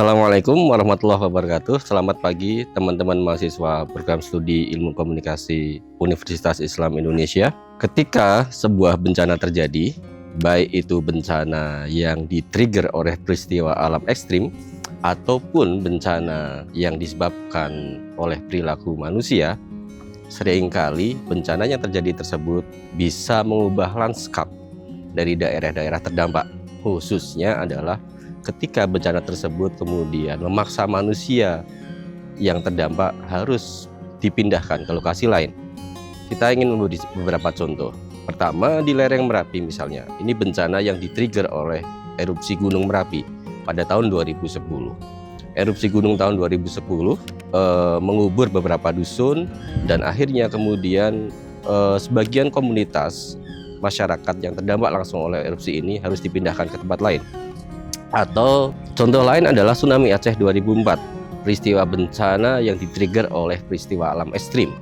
Assalamualaikum warahmatullahi wabarakatuh. Selamat pagi teman-teman mahasiswa program studi Ilmu Komunikasi Universitas Islam Indonesia. Ketika sebuah bencana terjadi, baik itu bencana yang di-trigger oleh peristiwa alam ekstrim ataupun bencana yang disebabkan oleh perilaku manusia, seringkali bencana yang terjadi tersebut bisa mengubah lanskap dari daerah-daerah terdampak. Khususnya adalah ketika bencana tersebut kemudian memaksa manusia yang terdampak harus dipindahkan ke lokasi lain. Kita ingin memberi beberapa contoh. Pertama, di lereng Merapi misalnya. Ini bencana yang di-trigger oleh erupsi Gunung Merapi pada tahun 2010. Erupsi gunung tahun 2010 mengubur beberapa dusun dan akhirnya kemudian sebagian komunitas masyarakat yang terdampak langsung oleh erupsi ini harus dipindahkan ke tempat lain. Atau contoh lain adalah tsunami Aceh 2004, peristiwa bencana yang di-trigger oleh peristiwa alam ekstrim.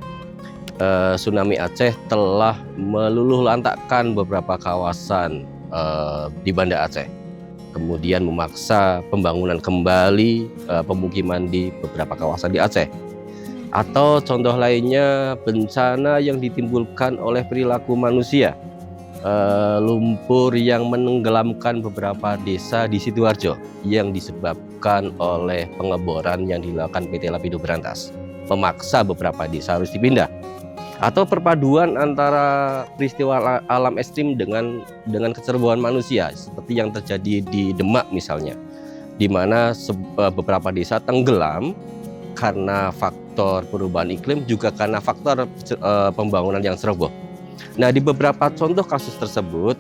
Tsunami Aceh telah meluluhlantakkan beberapa kawasan di Banda Aceh, kemudian memaksa pembangunan kembali pemukiman di beberapa kawasan di Aceh. Atau contoh lainnya bencana yang ditimbulkan oleh perilaku manusia, lumpur yang menenggelamkan beberapa desa di Sidoarjo yang disebabkan oleh pengeboran yang dilakukan PT Lapindo Berantas, memaksa beberapa desa harus dipindah. Atau perpaduan antara peristiwa alam ekstrim dengan kecerobohan manusia seperti yang terjadi di Demak misalnya, di mana beberapa desa tenggelam karena faktor perubahan iklim, juga karena faktor pembangunan yang ceroboh. Nah, di beberapa contoh kasus tersebut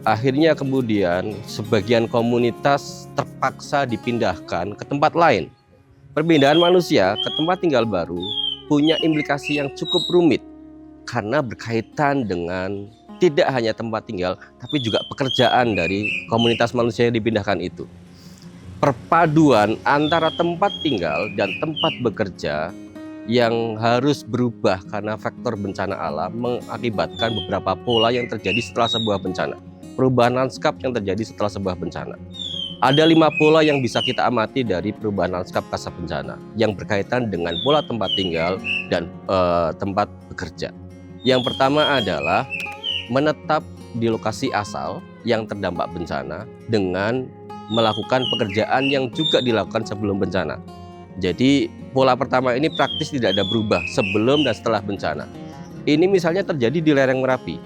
akhirnya kemudian sebagian komunitas terpaksa dipindahkan ke tempat lain. Perpindahan manusia ke tempat tinggal baru punya implikasi yang cukup rumit karena berkaitan dengan tidak hanya tempat tinggal tapi juga pekerjaan dari komunitas manusia yang dipindahkan itu. Perpaduan antara tempat tinggal dan tempat bekerja yang harus berubah karena faktor bencana alam mengakibatkan beberapa pola yang terjadi setelah sebuah bencana. Perubahan lanskap yang terjadi setelah sebuah bencana. Ada 5 pola yang bisa kita amati dari perubahan lanskap pasca bencana yang berkaitan dengan pola tempat tinggal dan tempat bekerja. Yang pertama adalah menetap di lokasi asal yang terdampak bencana dengan melakukan pekerjaan yang juga dilakukan sebelum bencana. Jadi pola pertama ini praktis tidak ada berubah sebelum dan setelah bencana. Ini misalnya terjadi di lereng Merapi,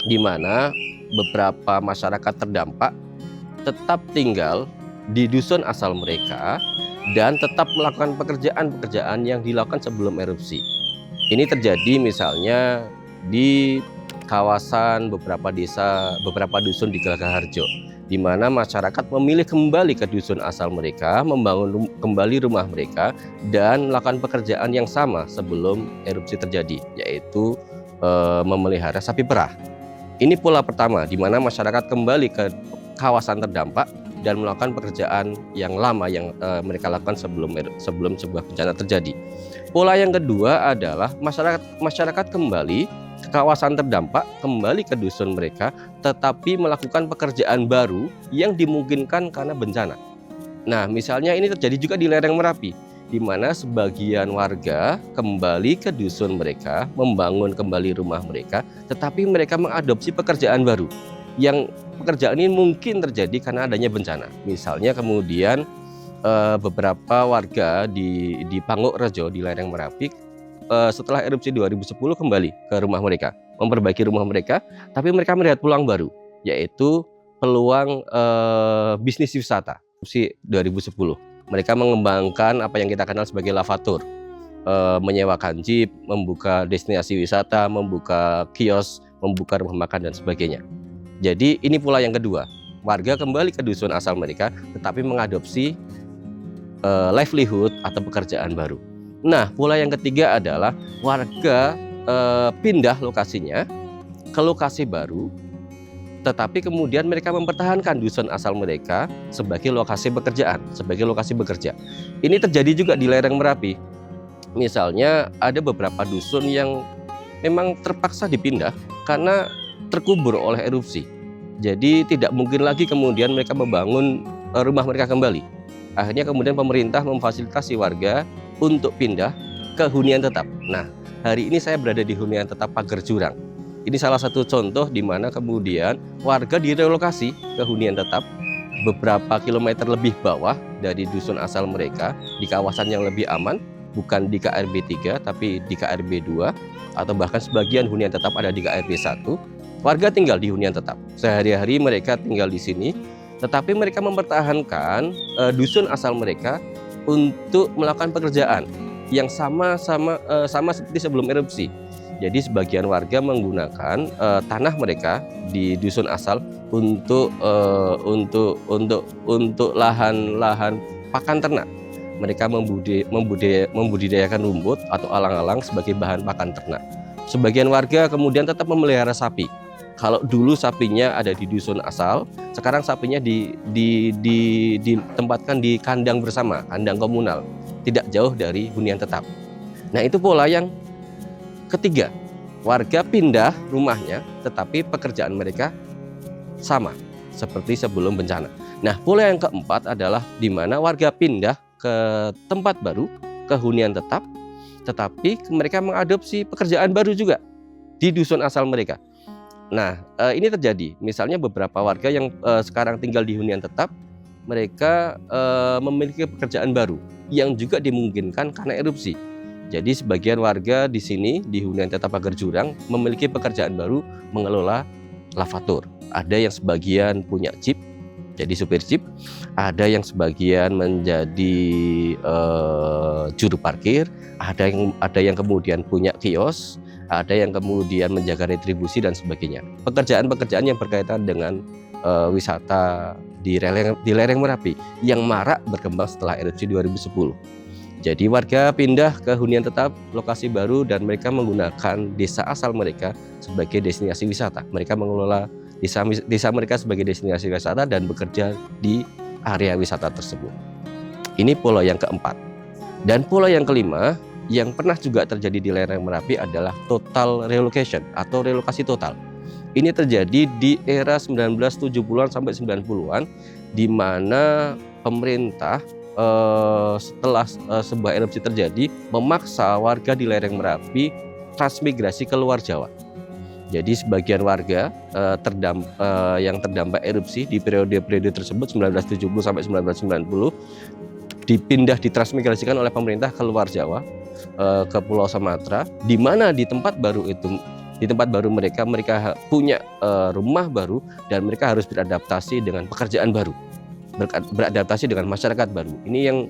di mana beberapa masyarakat terdampak tetap tinggal di dusun asal mereka dan tetap melakukan pekerjaan-pekerjaan yang dilakukan sebelum erupsi. Ini terjadi misalnya di kawasan beberapa desa, beberapa dusun di Garaharjo, di mana masyarakat memilih kembali ke dusun asal mereka, membangun kembali rumah mereka, dan melakukan pekerjaan yang sama sebelum erupsi terjadi, yaitu memelihara sapi perah. Ini pola pertama, di mana masyarakat kembali ke kawasan terdampak dan melakukan pekerjaan yang lama yang mereka lakukan sebelum sebuah bencana terjadi. Pola yang kedua adalah masyarakat kembali ke kawasan terdampak, kembali ke dusun mereka, tetapi melakukan pekerjaan baru yang dimungkinkan karena bencana. Nah, misalnya ini terjadi juga di lereng Merapi, di mana sebagian warga kembali ke dusun mereka, membangun kembali rumah mereka, tetapi mereka mengadopsi pekerjaan baru. Yang pekerjaan ini mungkin terjadi karena adanya bencana. Misalnya kemudian beberapa warga di Panguk Rejo di lereng Merapi setelah erupsi 2010 kembali ke rumah mereka, memperbaiki rumah mereka, tapi mereka melihat peluang baru, yaitu peluang bisnis wisata. Erupsi 2010, mereka mengembangkan apa yang kita kenal sebagai lavatur, menyewakan jeep, membuka destinasi wisata, membuka kios, membuka rumah makan dan sebagainya. Jadi ini pola yang kedua, warga kembali ke dusun asal mereka tetapi mengadopsi livelihood atau pekerjaan baru. Nah, pola yang ketiga adalah warga pindah lokasinya ke lokasi baru, tetapi kemudian mereka mempertahankan dusun asal mereka sebagai lokasi pekerjaan, sebagai lokasi bekerja. Ini terjadi juga di lereng Merapi. Misalnya ada beberapa dusun yang memang terpaksa dipindah karena terkubur oleh erupsi. Jadi tidak mungkin lagi kemudian mereka membangun rumah mereka kembali. Akhirnya kemudian pemerintah memfasilitasi warga untuk pindah ke hunian tetap. Nah, hari ini saya berada di hunian tetap Pager Jurang. Ini salah satu contoh di mana kemudian warga direlokasi ke hunian tetap beberapa kilometer lebih bawah dari dusun asal mereka, di kawasan yang lebih aman, bukan di KRB 3 tapi di KRB 2, atau bahkan sebagian hunian tetap ada di KRB 1. Warga tinggal di hunian tetap. Sehari-hari mereka tinggal di sini, tetapi mereka mempertahankan dusun asal mereka untuk melakukan pekerjaan yang sama seperti sebelum erupsi. Jadi sebagian warga menggunakan tanah mereka di dusun asal untuk lahan pakan ternak. Mereka membudidayakan rumput atau alang-alang sebagai bahan pakan ternak. Sebagian warga kemudian tetap memelihara sapi. Kalau dulu sapinya ada di dusun asal, sekarang sapinya ditempatkan di kandang bersama, kandang komunal, tidak jauh dari hunian tetap. Nah, itu pola yang ketiga. Warga pindah rumahnya, tetapi pekerjaan mereka sama seperti sebelum bencana. Nah, pola yang keempat adalah di mana warga pindah ke tempat baru, ke hunian tetap, tetapi mereka mengadopsi pekerjaan baru juga di dusun asal mereka. Nah, ini terjadi. Misalnya beberapa warga yang sekarang tinggal di hunian tetap, mereka memiliki pekerjaan baru yang juga dimungkinkan karena erupsi. Jadi sebagian warga di sini di hunian tetap Pager Jurang memiliki pekerjaan baru mengelola lavatur. Ada yang sebagian punya jeep, jadi supir jeep. Ada yang sebagian menjadi juru parkir. Ada yang kemudian punya kios. Ada yang kemudian menjaga retribusi dan sebagainya. Pekerjaan-pekerjaan yang berkaitan dengan wisata di lereng Merapi yang marak berkembang setelah erupsi 2010. Jadi warga pindah ke hunian tetap, lokasi baru, dan mereka menggunakan desa asal mereka sebagai destinasi wisata. Mereka mengelola desa mereka sebagai destinasi wisata dan bekerja di area wisata tersebut. Ini pola yang keempat. Dan pola yang kelima yang pernah juga terjadi di lereng Merapi adalah total relocation atau relokasi total. Ini terjadi di era 1970-an sampai 90-an, di mana pemerintah setelah sebuah erupsi terjadi memaksa warga di lereng Merapi transmigrasi keluar Jawa. Jadi sebagian warga yang terdampak erupsi di periode tersebut 1970 sampai 1990 ditransmigrasikan oleh pemerintah keluar Jawa ke Pulau Sumatera, di mana di tempat baru mereka punya rumah baru dan mereka harus beradaptasi dengan pekerjaan baru, beradaptasi dengan masyarakat baru. Ini yang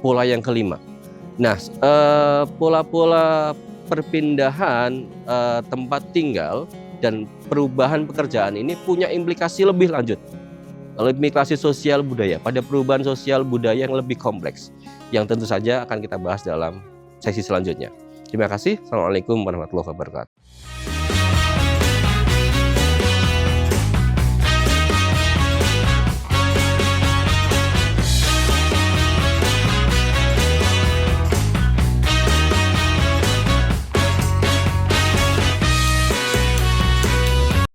pola yang kelima. Nah, pola-pola perpindahan tempat tinggal dan perubahan pekerjaan ini punya implikasi lebih lanjut, implikasi sosial budaya, pada perubahan sosial budaya yang lebih kompleks, yang tentu saja akan kita bahas dalam sesi selanjutnya. Terima kasih. Assalamualaikum warahmatullahi wabarakatuh.